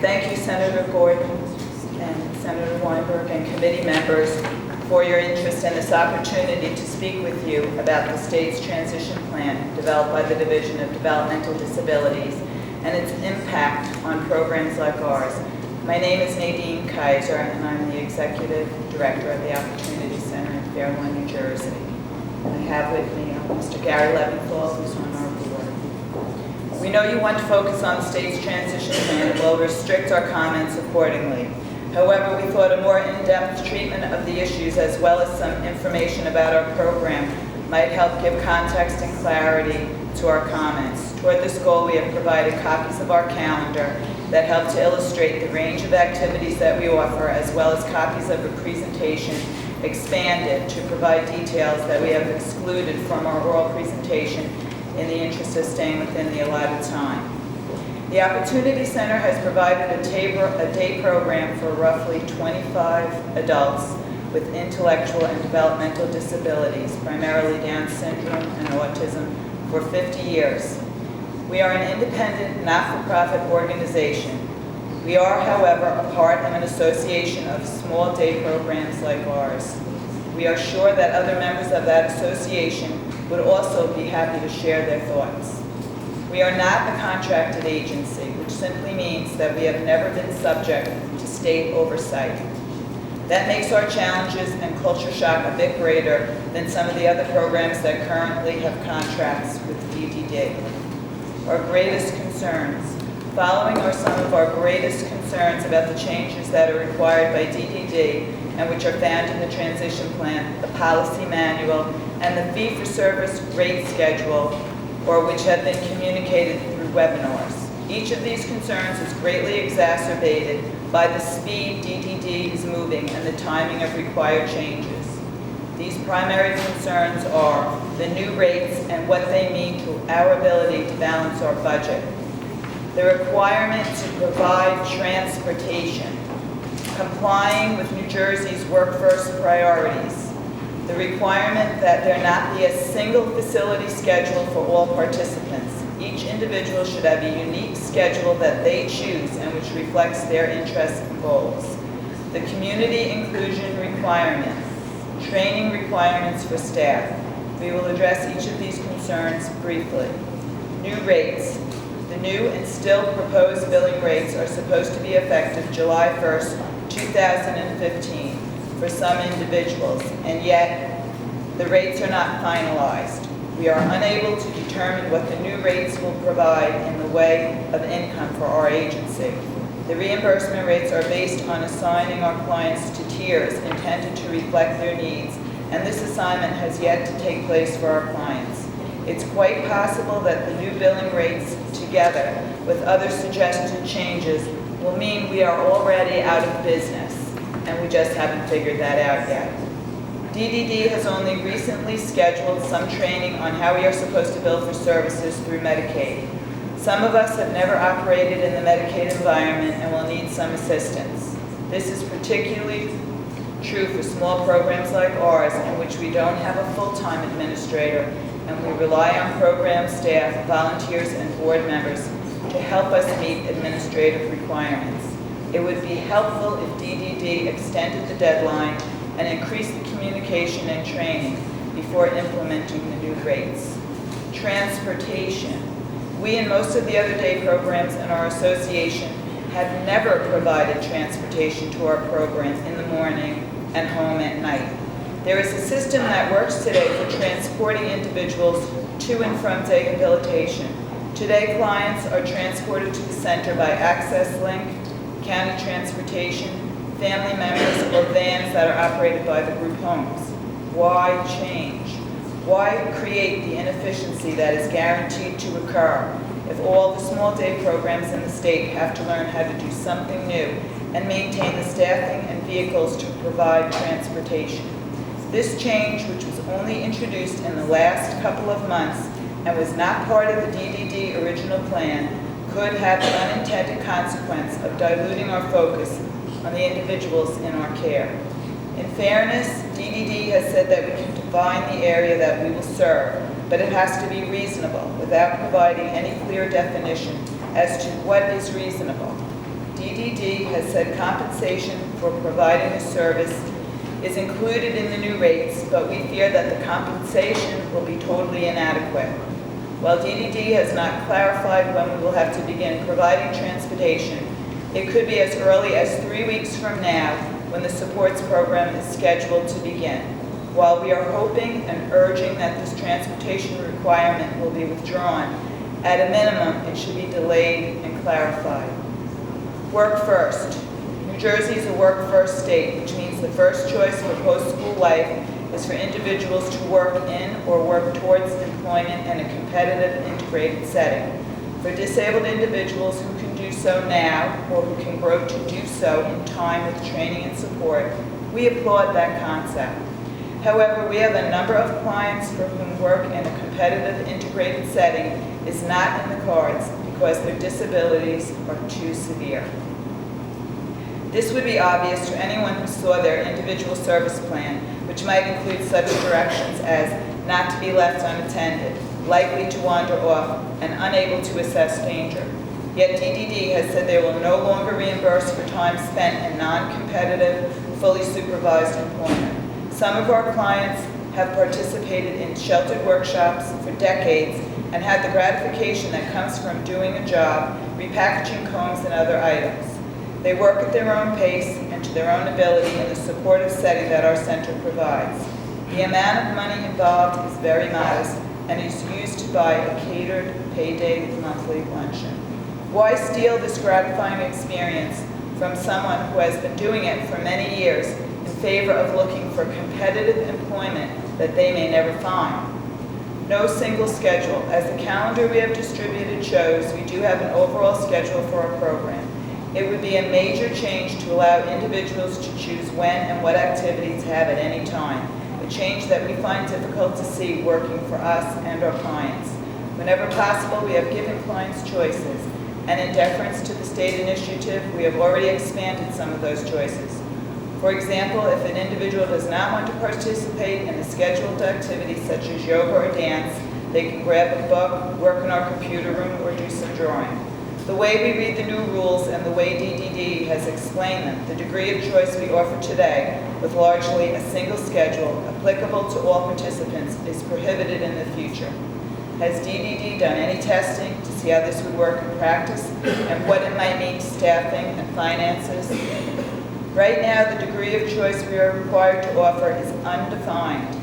Thank you, Senator Gordon and Senator Weinberg and committee members for your interest in this opportunity to speak with you about the state's transition plan developed by the Division of Developmental Disabilities and its impact on programs like ours. My name is Nadine Keiser, and I'm the Executive Director of the Opportunity Center in Fairlawn, New Jersey. I have with me Mr. Gary Leventhal, who's on our board. We know you want to focus on the state's transition plan and will restrict our comments accordingly. However, we thought a more in-depth treatment of the issues as well as some information about our program might help give context and clarity to our comments. Toward this goal, we have provided copies of our calendar that help to illustrate the range of activities that we offer, as well as copies of a presentation expanded to provide details that we have excluded from our oral presentation in the interest of staying within the allotted time. The Opportunity Center has provided a day program for roughly 25 adults with intellectual and developmental disabilities, primarily Down syndrome and autism, for 50 years. We are an independent, not-for-profit organization. We are, however, a part of an association of small day programs like ours. We are sure that other members of that association would also be happy to share their thoughts. We are not a contracted agency, which simply means that we have never been subject to state oversight. That makes our challenges and culture shock a bit greater than some of the other programs that currently have contracts with DDD. Our greatest concerns. Following are some of our greatest concerns about the changes that are required by DDD and which are found in the transition plan, the policy manual, and the fee-for-service rate schedule, or which have been communicated through webinars. Each of these concerns is greatly exacerbated by the speed DDD is moving and the timing of required changes. These primary concerns are the new rates and what they mean to our ability to balance our budget, the requirement to provide transportation, complying with New Jersey's work-first priorities, the requirement that there not be a single facility schedule for all participants. Each individual should have a unique schedule that they choose and which reflects their interests and goals. The community inclusion requirement, training requirements for staff. We will address each of these concerns briefly. New rates. The new and still proposed billing rates are supposed to be effective July 1st, 2015 for some individuals, and yet the rates are not finalized. We are unable to determine what the new rates will provide in the way of income for our agency. The reimbursement rates are based on assigning our clients to tiers intended to reflect their needs, and this assignment has yet to take place for our clients. It's quite possible that the new billing rates, together with other suggested changes, will mean we are already out of business, and we just haven't figured that out yet. DDD has only recently scheduled some training on how we are supposed to bill for services through Medicaid. Some of us have never operated in the Medicaid environment and will need some assistance. This is particularly true for small programs like ours, in which we don't have a full-time administrator, and we rely on program staff, volunteers, and board members to help us meet administrative requirements. It would be helpful if DDD extended the deadline and increased the communication and training before implementing the new rates. Transportation. We and most of the other day programs in our association have never provided transportation to our program in the morning and home at night. There is a system that works today for transporting individuals to and from rehabilitation. Today, clients are transported to the center by Access Link, county transportation, family members, or vans that are operated by the group homes. Why change? Why create the inefficiency that is guaranteed to occur if all the small day programs in the state have to learn how to do something new and maintain the staffing and vehicles to provide transportation? This change, which was only introduced in the last couple of months and was not part of the DDD original plan, could have the unintended consequence of diluting our focus on the individuals in our care. In fairness, DDD has said that we can define the area that we will serve, but it has to be reasonable without providing any clear definition as to what is reasonable. DDD DDD has said compensation for providing the service is included in the new rates, but we fear that the compensation will be totally inadequate. While DDD has not clarified when we will have to begin providing transportation, it could be as early as 3 weeks from now when the supports program is scheduled to begin. While we are hoping and urging that this transportation requirement will be withdrawn, at a minimum, it should be delayed and clarified. Work first. New Jersey is a work-first state, which means the first choice for post-school life is for individuals to work in or work towards employment in a competitive integrated setting. For disabled individuals who can do so now or who can grow to do so in time with training and support, we applaud that concept. However, we have a number of clients for whom work in a competitive integrated setting is not in the cards because their disabilities are too severe. This would be obvious to anyone who saw their individual service plan, which might include such directions as not to be left unattended, likely to wander off, and unable to assess danger. Yet DDD has said they will no longer reimburse for time spent in non-competitive, fully supervised employment. Some of our clients have participated in sheltered workshops for decades and had the gratification that comes from doing a job, repackaging combs and other items. They work at their own pace and to their own ability in the supportive setting that our center provides. The amount of money involved is very modest and is used to buy a catered payday monthly luncheon. Why steal this gratifying experience from someone who has been doing it for many years in favor of looking for competitive employment that they may never find? No single schedule. As the calendar we have distributed shows, we do have an overall schedule for our program. It would be a major change to allow individuals to choose when and what activities to have at any time, a change that we find difficult to see working for us and our clients. Whenever possible, we have given clients choices, and in deference to the state initiative, we have already expanded some of those choices. For example, if an individual does not want to participate in a scheduled activity such as yoga or dance, they can grab a book, work in our computer room, or do some drawing. The way we read the new rules and the way DDD has explained them, the degree of choice we offer today, with largely a single schedule applicable to all participants, is prohibited in the future. Has DDD done any testing to see how this would work in practice and what it might mean to staffing and finances? Right now, the degree of choice we are required to offer is undefined.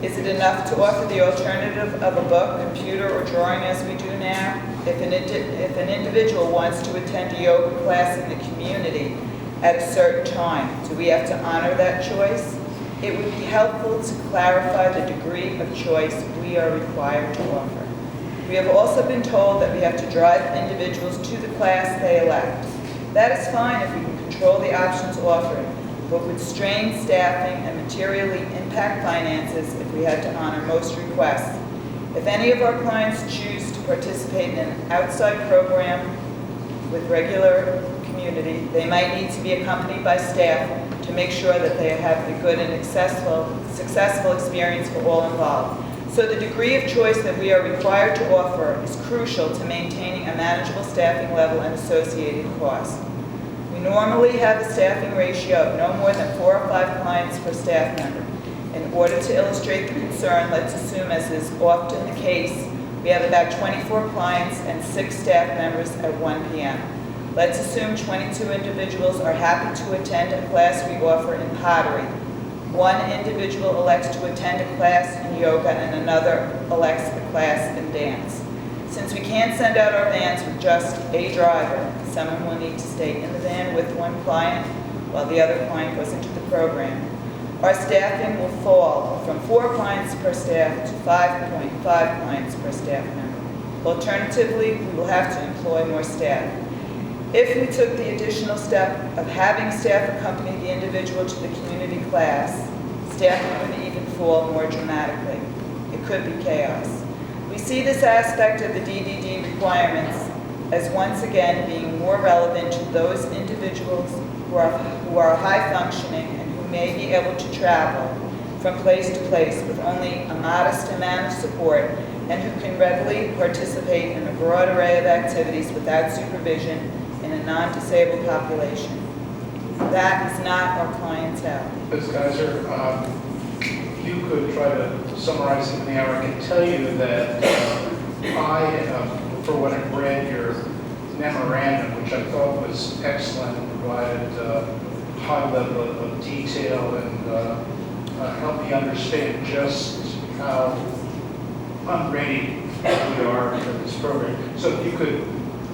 Is it enough to offer the alternative of a book, computer, or drawing as we do now? If an individual wants to attend a yoga class in the community at a certain time, do we have to honor that choice? It would be helpful to clarify the degree of choice we are required to offer. We have also been told that we have to drive individuals to the class they elect. That is fine if we can control the options offered, but would strain staffing and materially impact finances if we had to honor most requests. If any of our clients choose to participate in an outside program with regular community, they might need to be accompanied by staff to make sure that they have a good and successful experience for all involved. So the degree of choice that we are required to offer is crucial to maintaining a manageable staffing level and associated costs. We normally have a staffing ratio of no more than 4 or 5 clients per staff member. In order to illustrate the concern, let's assume, as is often the case, we have about 24 clients and 6 staff members at 1 p.m. Let's assume 22 individuals are happy to attend a class we offer in pottery. One individual elects to attend a class in yoga and another elects a class in dance. Since we can't send out our vans with just a driver, someone will need to stay in the van with one client while the other client goes into the program. Our staffing will fall from 4 clients per staff to 5.5 clients per staff member. Alternatively, we will have to employ more staff. If we took the additional step of having staff accompany the individual to the community class, staffing would even fall more dramatically. It could be chaos. We see this aspect of the DDD requirements as once again being more relevant to those individuals who are high functioning and who may be able to travel from place to place with only a modest amount of support and who can readily participate in a broad array of activities without supervision in an non-disabled population. That is not our clientele. Ms. Keiser, you could try to summarize it now. I can tell you that for what I read your memorandum, which I thought was excellent, and provided high level of detail and helped me understand just how unready we are for this program. So if you could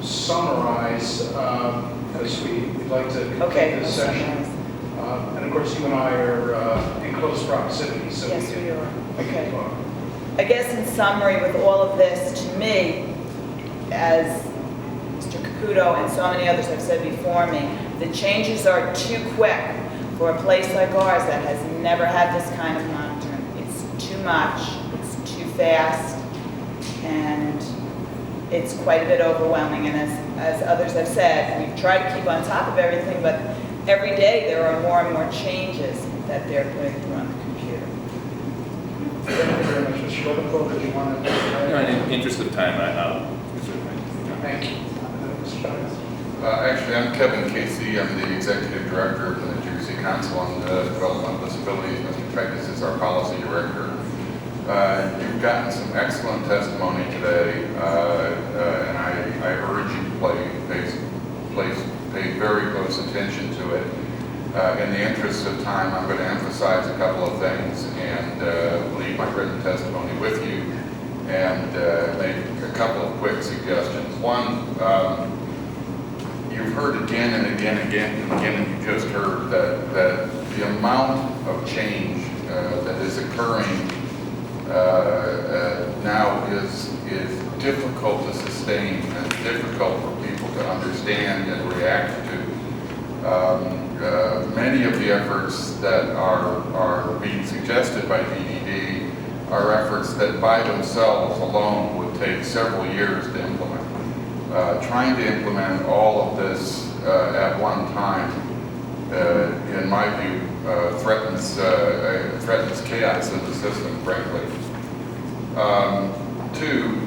summarize, because we'd like to complete this session. And of course, you and I are in close proximity, so yes, we are. Okay. talk. I guess in summary, with all of this, to me, as Mr. Caputo and so many others have said before me, the changes are too quick for a place like ours that has never had this kind of monitoring. It's too much, it's too fast, and it's quite a bit overwhelming. And as others have said, we've tried to keep on top of everything, but every day there are more and more changes that they're putting through on the computer. Thank you very much, Mr. Leventhal. Did you want to? In the interest of time, I'll Thank you. Mr. Chavez. Actually, I'm Kevin Casey. I'm the Executive Director of the New Jersey Council on Developmental Disabilities. Mr. Pegas is our Policy Director. You've gotten some excellent testimony today, and I urge you to pay very close attention to it. In the interest of time, I'm going to emphasize a couple of things and leave my written testimony with you and make a couple of quick suggestions. One, you've heard again and again and you just heard that the amount of change that is occurring now is difficult to sustain and difficult for people to understand and react to. Many of the efforts that are being suggested by DDD are efforts that by themselves alone would take several years to implement. Trying to implement all of this at one time, in my view, threatens chaos in the system, frankly. Two,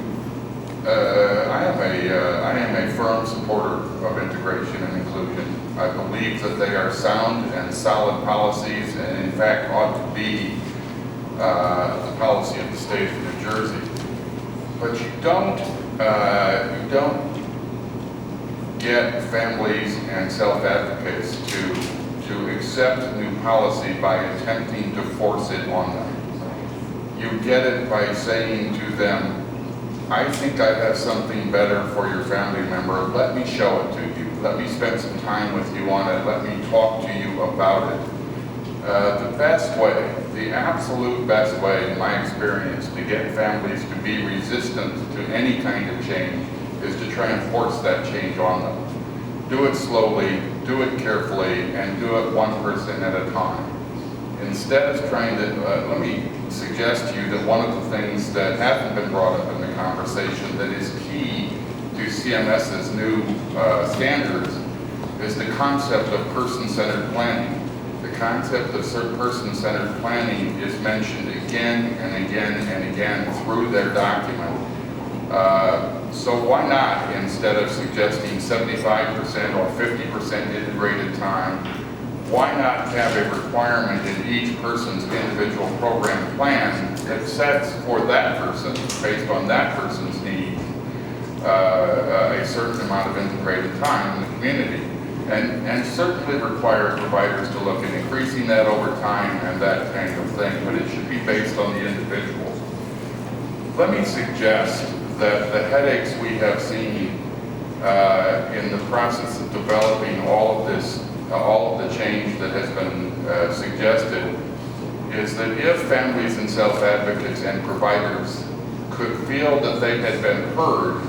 I am a firm supporter of integration and inclusion. I believe that they are sound and solid policies, and in fact ought to be the policy of the state of New Jersey. But you don't get families and self-advocates to accept new policy by attempting to force it on them. You get it by saying to them, I think I have something better for your family member. Let me show it to you. Let me spend some time with you on it. Let me talk to you about it. The best way, the absolute best way in my experience to get families to be resistant to any kind of change is to try and force that change on them. Do it slowly, do it carefully, and do it one person at a time. Instead of trying to, let me suggest to you that one of the things that hasn't been brought up in the conversation that is key to CMS's new standards is the concept of person-centered planning. The concept of person-centered planning is mentioned again and again and again through their document. So why not, instead of suggesting 75% or 50% integrated time, why not have a requirement in each person's individual program plan that sets for that person, based on that person's needs, a certain amount of integrated time in the community, and certainly require providers to look at increasing that over time and that kind of thing, but it should be based on the individual. Let me suggest that the headaches we have seen in the process of developing all of this, all of the change that has been suggested, is that if families and self-advocates and providers could feel that they had been heard,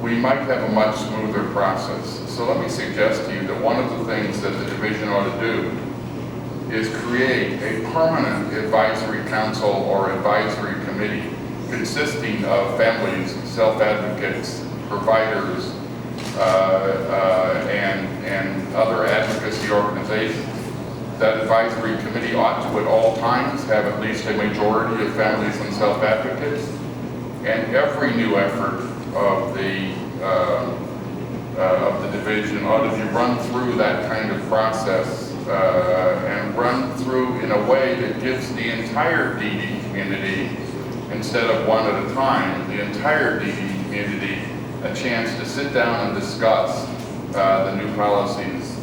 we might have a much smoother process. So let me suggest to you that one of the things that the division ought to do is create a permanent advisory council or advisory committee consisting of families, self-advocates, providers, and other advocacy organizations. That advisory committee ought to at all times have at least a majority of families and self-advocates, and every new effort of the of the division ought to be run through that kind of process and run through in a way that gives the entire DD community, instead of one at a time, the entire DD community a chance to sit down and discuss the new policies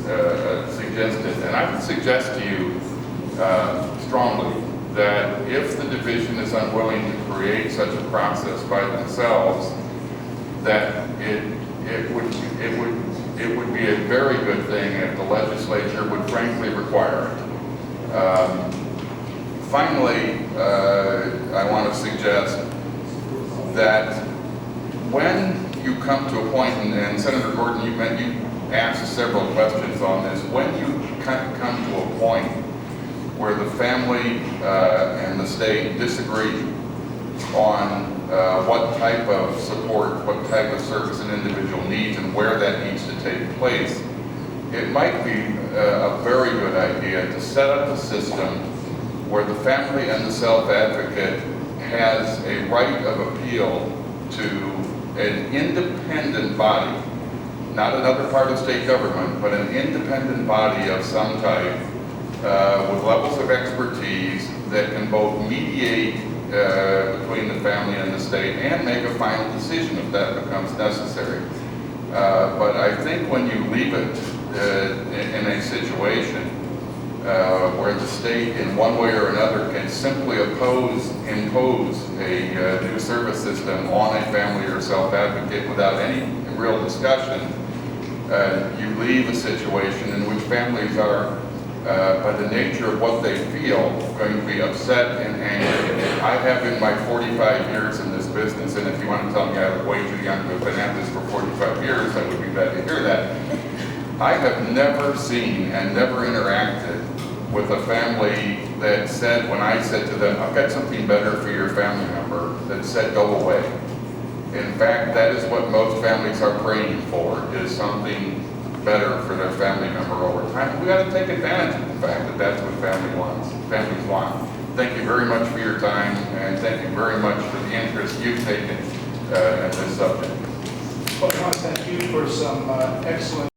suggested. And I would suggest to you strongly that if the division is unwilling to create such a process by themselves, that it would be a very good thing if the legislature would frankly require it. Finally, I want to suggest that when you come to a point, and Senator Gordon, you asked several questions on this, when you come to a point where the family and the state disagree on what type of support, what type of service an individual needs and where that needs to take place, it might be a very good idea to set up a system where the family and the self-advocate has a right of appeal to an independent body, not another part of state government, but an independent body of some type with levels of expertise that can both mediate between the family and the state and make a final decision if that becomes necessary. But I think when you leave it in a situation where the state in one way or another can simply impose a new service system on a family or self-advocate without any real discussion, you leave a situation in which families are, by the nature of what they feel, going to be upset and angry. I have in my 45 years in this business, and if you want to tell me I look way too young to have been at this for 45 years, I would be glad to hear that. I have never seen and never interacted with a family that said, when I said to them, I've got something better for your family member, that said, go away. In fact, that is what most families are praying for, is something better for their family member over time. We got to take advantage of the fact that that's what families want. Thank you very much for your time, and thank you very much for the interest you've taken in this subject. Well, I want to thank you for some excellent